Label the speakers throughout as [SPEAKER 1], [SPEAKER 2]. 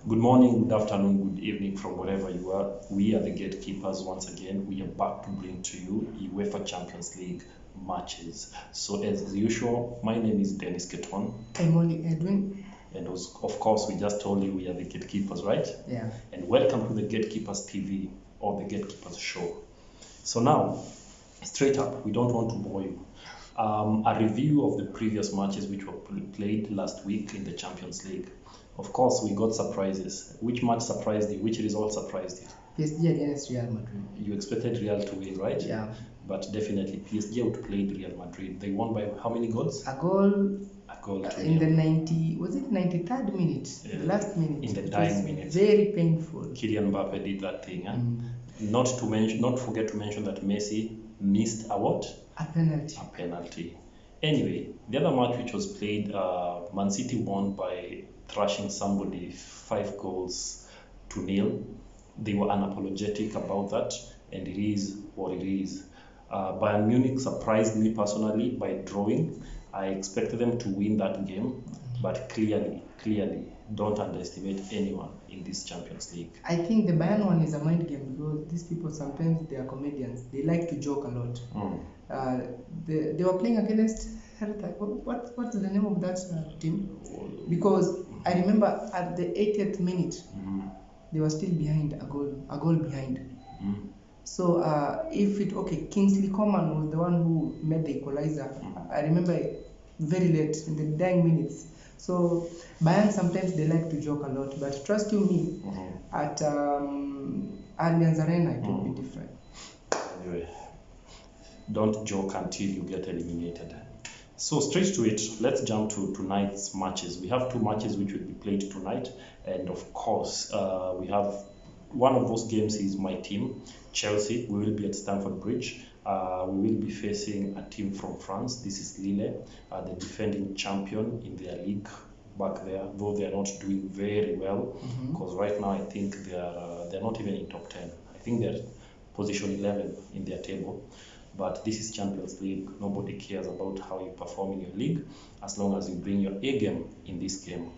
[SPEAKER 1] Good morning, good afternoon, good evening from wherever you are. We are the gatekeepers once again. We are back to bring to you UEFA Champions League matches. So as usual, my name is Dennis Keton.
[SPEAKER 2] I'm only Edwin.
[SPEAKER 1] And of course, we just told you we are the gatekeepers, right?
[SPEAKER 2] Yeah.
[SPEAKER 1] And welcome to the Gatekeepers TV or the Gatekeepers Show. So now, straight up, we don't want to bore you. A review of the previous matches which were played last week in the Champions League. Of course, we got surprises. Which match surprised you? Which result surprised you?
[SPEAKER 2] PSG against Real Madrid.
[SPEAKER 1] You expected Real to win, right?
[SPEAKER 2] Yeah.
[SPEAKER 1] But definitely PSG outplayed Real Madrid. They won by how many goals?
[SPEAKER 2] A goal
[SPEAKER 1] To
[SPEAKER 2] in the
[SPEAKER 1] nil.
[SPEAKER 2] 93rd minute?
[SPEAKER 1] Yeah.
[SPEAKER 2] The last minute.
[SPEAKER 1] In the
[SPEAKER 2] It
[SPEAKER 1] dying
[SPEAKER 2] was
[SPEAKER 1] minutes.
[SPEAKER 2] Very painful.
[SPEAKER 1] Kylian Mbappe did that thing. Not forget to mention that Messi missed a what?
[SPEAKER 2] A penalty.
[SPEAKER 1] A penalty. Anyway, the other match which was played, Man City won by thrashing somebody 5-0. They were unapologetic about that, and it is what it is. Bayern Munich surprised me personally by drawing. I expected them to win that game, but clearly, don't underestimate anyone in this Champions League.
[SPEAKER 2] I think the Bayern one is a mind game because these people sometimes they are comedians. They like to joke a lot. They were playing against Hertha. What's the name of that team? Because I remember at the 80th minute they were still behind a goal behind. So Kingsley Coman was the one who made the equalizer. I remember very late in the dying minutes. So Bayern sometimes they like to joke a lot, but trust you me, at Allianz Arena it will be different.
[SPEAKER 1] Anyway, don't joke until you get eliminated. So straight to it, let's jump to tonight's matches. We have two matches which will be played tonight, and of course, we have one of those games is my team, Chelsea. We will be at Stamford Bridge. We will be facing a team from France. This is Lille, the defending champion in their league back there, though they are not doing very well, because right now I think they're not even in top 10. I think they're position 11 in their table. But this is Champions League. Nobody cares about how you perform in your league as long as you bring your A game in this game.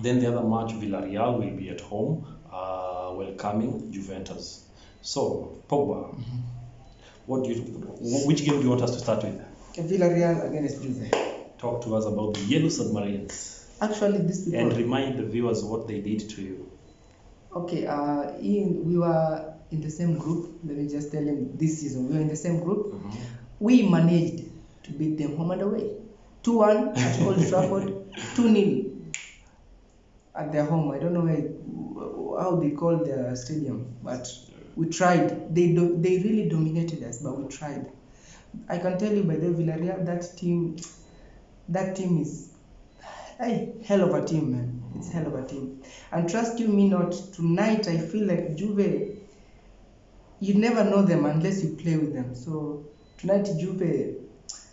[SPEAKER 1] Then the other match, Villareal will be at home, welcoming Juventus. So, Pogba, which game do you want us to start with?
[SPEAKER 2] Villareal against Juve.
[SPEAKER 1] Talk to us about the Yellow Submarines.
[SPEAKER 2] Actually, these people.
[SPEAKER 1] And remind the viewers what they did to you.
[SPEAKER 2] Okay, we were in the same group. Let me just tell him this season we were in the same group. We managed to beat them home and away. 2-1 at Old Trafford, 2-0 at their home. I don't know how they call their stadium, but we tried. They really dominated us, but we tried. I can tell you by the Villareal, that team is a hell of a team, man. It's hell of a team. And trust you me not, tonight I feel like Juve, you never know them unless you play with them. So tonight Juve,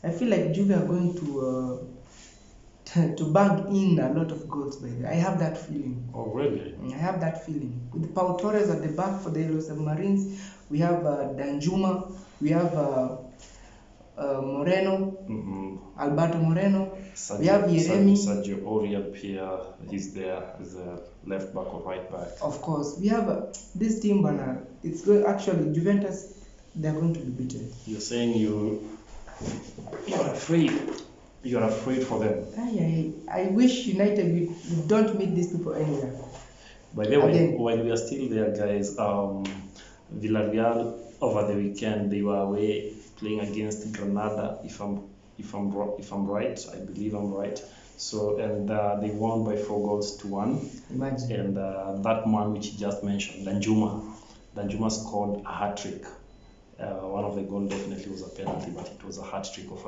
[SPEAKER 2] I feel like Juve are going to bag in a lot of goals. By the way, I have that feeling.
[SPEAKER 1] Oh, really?
[SPEAKER 2] I have that feeling. With Pau Torres at the back for the Yellow Submarines, we have Danjuma, we have Moreno, Alberto Moreno, we have Yeremi.
[SPEAKER 1] Sergio Aurier Pierre, he's there as a left back or right back.
[SPEAKER 2] Of course, we have this team, Bana. It's going actually Juventus. They're going to be beaten.
[SPEAKER 1] You're saying you're afraid. You're afraid for them.
[SPEAKER 2] I wish United we don't meet these people anywhere.
[SPEAKER 1] By the way, while we are still there, guys, Villareal over the weekend they were away playing against Granada. If I'm right, I believe I'm right. So and they won by 4-1.
[SPEAKER 2] Imagine.
[SPEAKER 1] And that man which you just mentioned, Danjuma scored a hat trick. One of the goals definitely was a penalty, but it was a hat trick of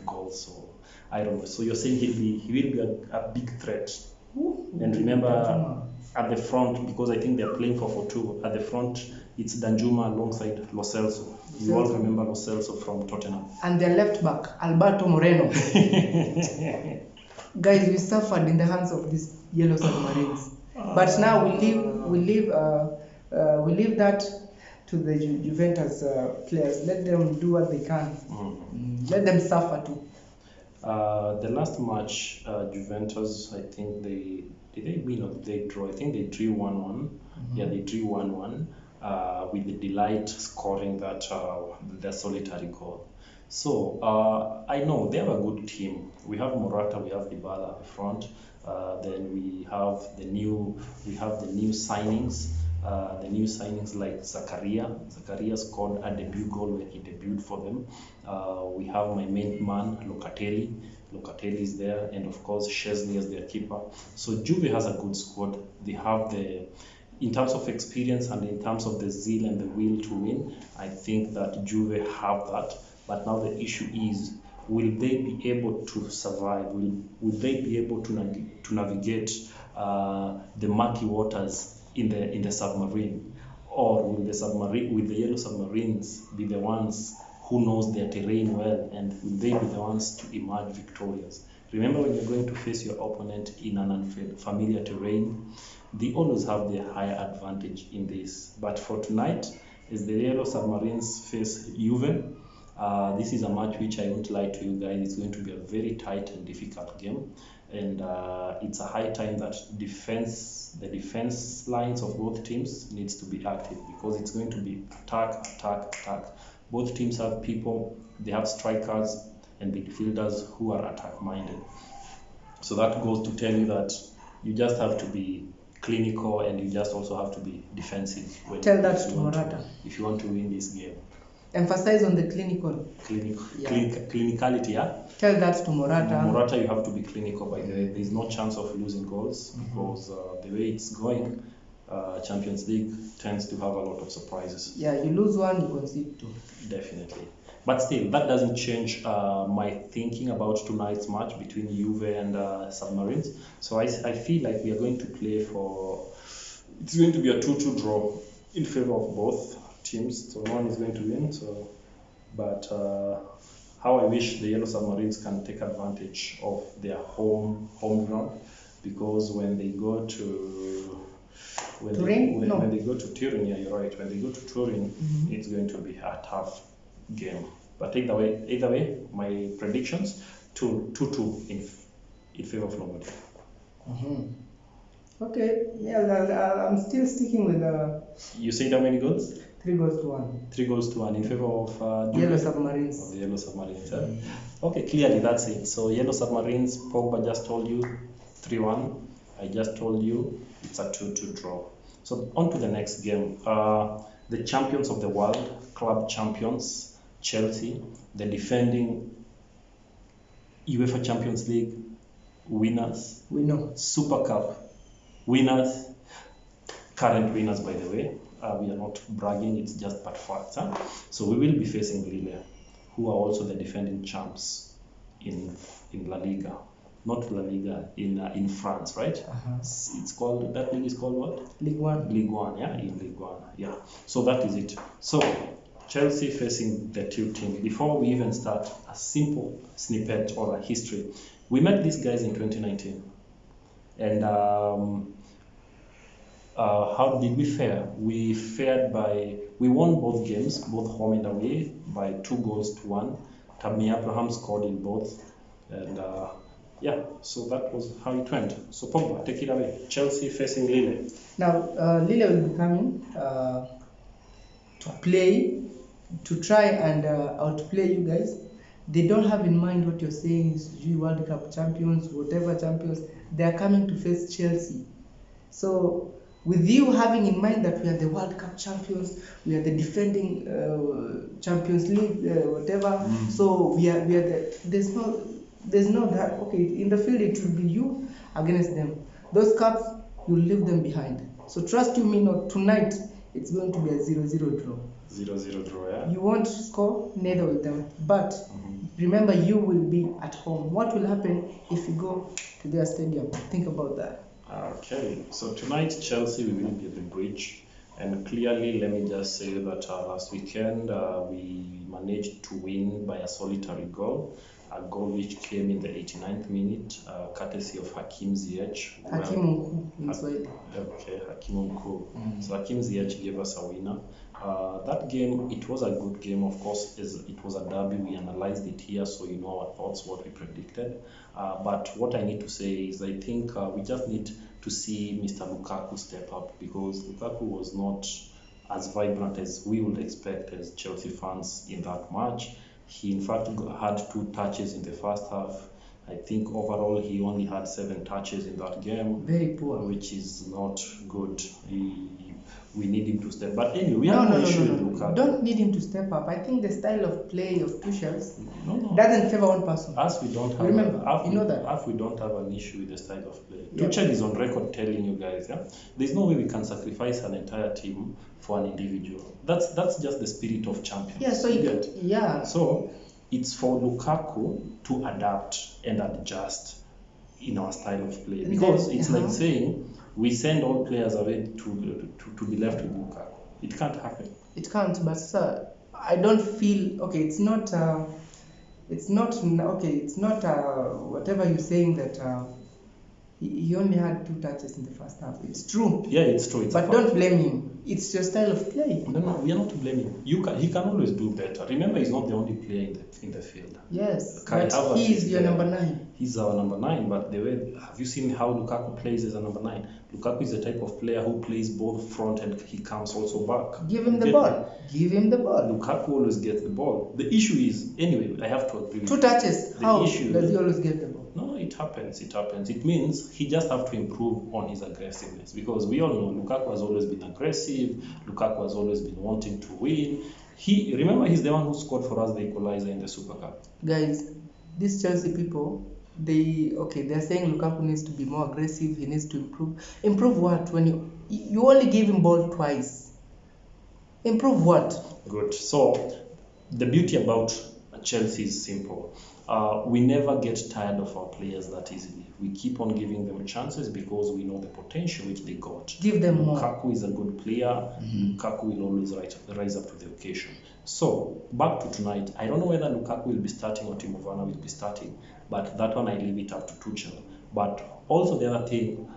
[SPEAKER 1] goals. So I don't know. So you're saying he will be a big threat. And remember,
[SPEAKER 2] Danjuma.
[SPEAKER 1] At the front, because I think they're playing 4-4-2, at the front it's Danjuma alongside Lo Celso. You all remember Lo Celso from Tottenham.
[SPEAKER 2] And their left back, Alberto Moreno. Guys, we suffered in the hands of these Yellow Submarines. But now we leave that to the Juventus players. Let them do what they can. Let them suffer too.
[SPEAKER 1] The last match, Juventus, I think did they win or did they draw? I think they drew 1-1. Yeah, they drew 1-1 with the Delight scoring that the solitary goal. So I know they have a good team. We have Morata, we have Dybala up front. Then we have the new signings. The new signings like Zakaria. Zakaria scored a debut goal when he debuted for them. We have my main man, Locatelli. Locatelli is there, and of course Szczesny as their keeper. So Juve has a good squad. They have in terms of experience and in terms of the zeal and the will to win, I think that Juve have that. But now the issue is, will they be able to survive? Will they be able to navigate the murky waters in the submarine, or will the yellow submarines be the ones who knows their terrain well, and will they be the ones to emerge victorious? Remember, when you're going to face your opponent in an unfamiliar terrain, they always have the higher advantage in this. But for tonight, as the yellow submarines face Juve, this is a match which I won't lie to you guys, it's going to be a very tight and difficult game, and it's a high time that the defense lines of both teams needs to be active, because it's going to be attack. Both teams have people, they have strikers and midfielders who are attack minded. So that goes to tell you that you just have to be clinical, and you just also have to be defensive.
[SPEAKER 2] Tell that to Morata.
[SPEAKER 1] If you want to win this game.
[SPEAKER 2] Emphasize on the clinical.
[SPEAKER 1] Clinicality, yeah?
[SPEAKER 2] Tell that to Morata.
[SPEAKER 1] Morata, you have to be clinical, by the way. There's no chance of losing goals, because the way it's going, Champions League tends to have a lot of surprises.
[SPEAKER 2] Yeah, you lose one, you concede two.
[SPEAKER 1] Definitely. But still, that doesn't change my thinking about tonight's match between Juve and Submarines. So I feel like we are going to play it's going to be a 2-2 draw in favor of both teams. So no one is going to win. But how I wish the Yellow Submarines can take advantage of their home ground, because when they go to
[SPEAKER 2] Turin?
[SPEAKER 1] When they go to Turin, yeah, you're right. When they go to Turin, it's going to be a tough game. But either way, my predictions 2-2 in favor of Lombardy.
[SPEAKER 2] Okay, yeah, I'm still sticking with
[SPEAKER 1] You said how many goals?
[SPEAKER 2] 3 goals to 1.
[SPEAKER 1] 3 goals to 1 in favor of
[SPEAKER 2] Yellow Submarines.
[SPEAKER 1] Of the Yellow Submarines. Okay, clearly that's it. So Yellow Submarines, Pogba just told you 3-1. I just told you it's a 2-2 draw. So on to the next game. The champions of the world, club champions, Chelsea, the defending UEFA Champions League winners,
[SPEAKER 2] We know.
[SPEAKER 1] Super Cup winners, current winners, by the way. We are not bragging, it's just but facts. So we will be facing Lille, who are also the defending champs in La Liga. Not La Liga, in France, right? It's called, that league is called what?
[SPEAKER 2] Ligue 1.
[SPEAKER 1] Ligue 1, yeah, in Ligue 1, yeah. So that is it. So Chelsea facing the two teams. Before we even start, a simple snippet or a history. We met these guys in 2019, and how did we fare? We won both games, both home and away, by 2 goals to 1. Tammy Abraham scored in both, and yeah, so that was how it went. So Pogba, take it away. Chelsea facing Lille.
[SPEAKER 2] Now, Lille will be coming to try and outplay you guys. They don't have in mind what you're saying is World Cup champions, whatever champions. They are coming to face Chelsea. So with you having in mind that we are the World Cup champions, we are the defending Champions League, whatever. So we are there's no that. Okay, in the field it will be you against them. Those cups, you leave them behind. So trust you me not, tonight it's going to be a 0-0 draw.
[SPEAKER 1] 0-0 draw, yeah.
[SPEAKER 2] You won't score, neither will them. But remember, you will be at home. What will happen if you go to their stadium? Think about that.
[SPEAKER 1] Okay, so tonight Chelsea, we will be at the bridge, and clearly let me just say that last weekend we managed to win by a solitary goal. a goal which came in the 89th minute, courtesy of Hakim Ziyech.
[SPEAKER 2] Hakim Mkuu in Swahili.
[SPEAKER 1] Okay, Hakim Mkuu. So Hakim Ziyech gave us a winner. That game, it was a good game, of course, as it was a derby. We analyzed it here, so you know our thoughts, what we predicted. But what I need to say is I think we just need to see Mr. Lukaku step up, because Lukaku was not as vibrant as we would expect as Chelsea fans in that match. He in fact had 2 touches in the first half. I think overall he only had 7 touches in that game.
[SPEAKER 2] Very poor.
[SPEAKER 1] Which is not good. We need him to step. But anyway, we have no issue with Lukaku.
[SPEAKER 2] Don't need him to step up. I think the style of play of Tuchel's
[SPEAKER 1] No.
[SPEAKER 2] doesn't favor one person.
[SPEAKER 1] As we don't have,
[SPEAKER 2] Remember, you know that.
[SPEAKER 1] As we don't have an issue with the style of play.
[SPEAKER 2] Yep.
[SPEAKER 1] Tuchel is on record telling you guys, there's no way we can sacrifice an entire team for an individual. That's just the spirit of champions.
[SPEAKER 2] Yeah, so
[SPEAKER 1] So it's for Lukaku to adapt and adjust in our style of play, because it's like saying we send all players away to be left with Lukaku. It can't happen.
[SPEAKER 2] It can't, but sir, I don't feel it's not whatever you're saying that he only had 2 touches in the first half. It's true.
[SPEAKER 1] Yeah, it's true.
[SPEAKER 2] But don't blame him. It's your style of play.
[SPEAKER 1] No, we are not to blame him. He can always do better. Remember, he's not the only player in the field.
[SPEAKER 2] Yes,
[SPEAKER 1] Kai
[SPEAKER 2] but
[SPEAKER 1] Havertz
[SPEAKER 2] he is your
[SPEAKER 1] there.
[SPEAKER 2] number 9.
[SPEAKER 1] He's our number 9, but have you seen how Lukaku plays as a number 9? Lukaku is the type of player who plays both front and he comes also back.
[SPEAKER 2] Give him the ball. Give him the ball.
[SPEAKER 1] Lukaku always gets the ball. The issue is, anyway, I have to agree with
[SPEAKER 2] 2 touches. How does he always get the ball?
[SPEAKER 1] No, it happens. It means he just have to improve on his aggressiveness, because we all know Lukaku has always been aggressive. Lukaku has always been wanting to win. Remember, he's the one who scored for us the equalizer in the Super Cup.
[SPEAKER 2] Guys, these Chelsea people, they're saying Lukaku needs to be more aggressive. He needs to improve. Improve what? When you only gave him ball twice. Improve what?
[SPEAKER 1] Good. So the beauty about Chelsea is simple. We never get tired of our players that easily. We keep on giving them chances because we know the potential which they got.
[SPEAKER 2] Give them more.
[SPEAKER 1] Lukaku is a good player. Lukaku will always rise up to the occasion. So back to tonight. I don't know whether Lukaku will be starting or Timo Werner will be starting, but that one I leave it up to Tuchel. But also the other thing,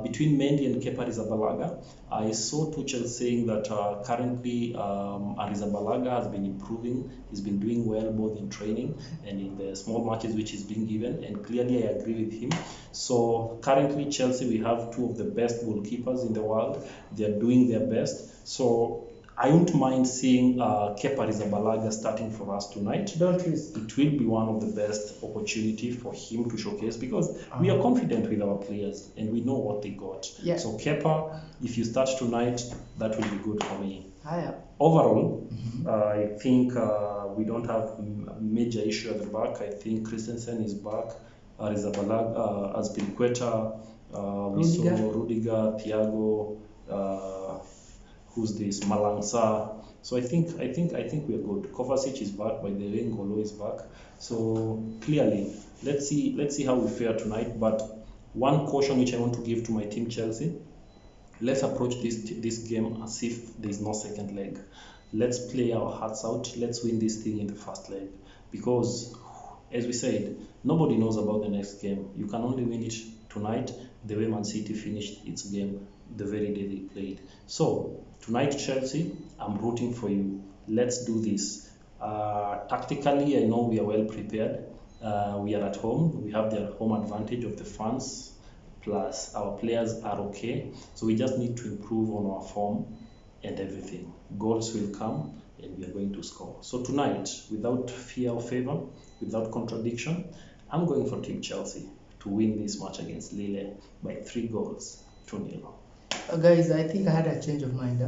[SPEAKER 1] between Mendy and Kepa Arrizabalaga, I saw Tuchel saying that currently Arrizabalaga has been improving. He's been doing well both in training and in the small matches which he's been given, and clearly I agree with him. So currently Chelsea, we have 2 of the best goalkeepers in the world. They're doing their best. So I wouldn't mind seeing Kepa Arrizabalaga starting for us tonight.
[SPEAKER 2] Don't risk.
[SPEAKER 1] It will be one of the best opportunities for him to showcase, because we are confident with our players and we know what they got.
[SPEAKER 2] Yeah.
[SPEAKER 1] So Kepa, if you start tonight, that will be good for me.
[SPEAKER 2] Overall,
[SPEAKER 1] I think we don't have a major issue at the back. I think Christensen is back. Arrizabalaga, Azpilicueta, we saw Rudiger, Thiago. Who's this? Malangsa. So I think we are good. Kovacic is back, by the way, Ngolo is back. So clearly, let's see how we fare tonight. But one caution which I want to give to my team Chelsea: let's approach this game as if there is no second leg. Let's play our hearts out. Let's win this thing in the first leg, because as we said, nobody knows about the next game. You can only win it tonight, the way Man City finished its game the very day they played. So tonight, Chelsea, I'm rooting for you. Let's do this. Tactically, I know we are well prepared. We are at home. We have the home advantage of the fans, plus our players are okay. So we just need to improve on our form and everything. Goals will come and we are going to score. So tonight, without fear or favor, without contradiction, I'm going for Team Chelsea to win this match against Lille by 3 goals, 2-0.
[SPEAKER 2] Guys, I think I had a change of mind.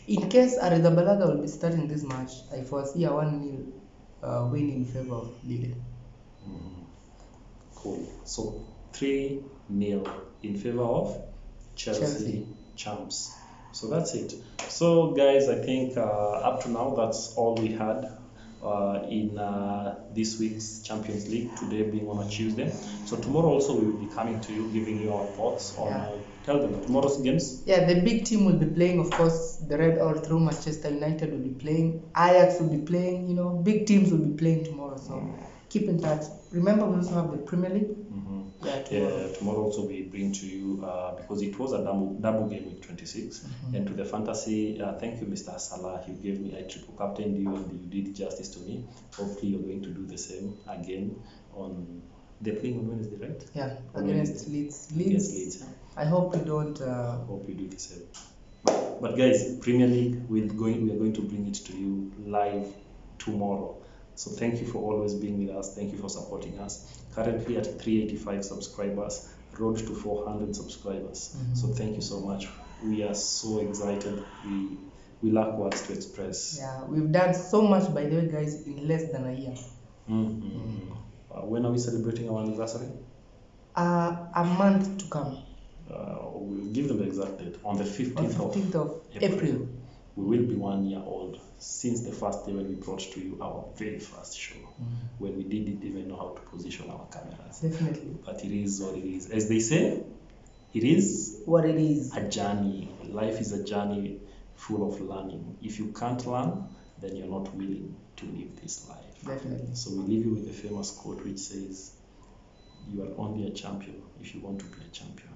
[SPEAKER 2] In case Arrizabalaga will be starting this match, I foresee a 1-0 win in favor of Lille.
[SPEAKER 1] Cool. So 3-0 in favor of Chelsea champs. So that's it. So guys, I think up to now that's all we had in this week's Champions League, today being on a Tuesday. So tomorrow also we will be coming to you, giving you our thoughts on tell them tomorrow's games.
[SPEAKER 2] Yeah, the big team will be playing, of course. The Red all through. Manchester United will be playing, Ajax will be playing, big teams will be playing tomorrow. So keep in touch. Remember, we also have the Premier League.
[SPEAKER 1] Tomorrow also we bring to you because it was a double game week 26, and to the fantasy, thank you, Mr. Salah. You gave me, I triple captained you, and you did justice to me. Hopefully, you're going to do the same again on. They're playing on Wednesday, right?
[SPEAKER 2] Yeah, against Leeds. Leeds. I hope you don't.
[SPEAKER 1] Hope you do the same. But guys, Premier League, we are going to bring it to you live tomorrow. So thank you for always being with us. Thank you for supporting us. Currently at 385 subscribers, road to 400 subscribers. So thank you so much. We are so excited. We lack words to express.
[SPEAKER 2] Yeah, we've done so much, by the way, guys, in less than a year.
[SPEAKER 1] When are we celebrating our anniversary?
[SPEAKER 2] A month to come.
[SPEAKER 1] We'll give them the exact date. On the
[SPEAKER 2] 15th of April.
[SPEAKER 1] We will be 1 year old since the first day when we brought to you our very first show. When we didn't even know how to position our cameras.
[SPEAKER 2] Definitely.
[SPEAKER 1] But it is what it is. As they say, it is
[SPEAKER 2] what it is.
[SPEAKER 1] A journey. Life is a journey full of learning. If you can't learn, then you're not willing to live this life.
[SPEAKER 2] Definitely.
[SPEAKER 1] So we leave you with the famous quote which says, you are only a champion if you want to be a champion.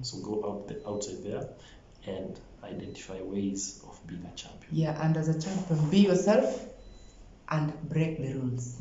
[SPEAKER 1] So go outside there and identify ways of being a champion.
[SPEAKER 2] Yeah, and as a champion, be yourself and break the rules.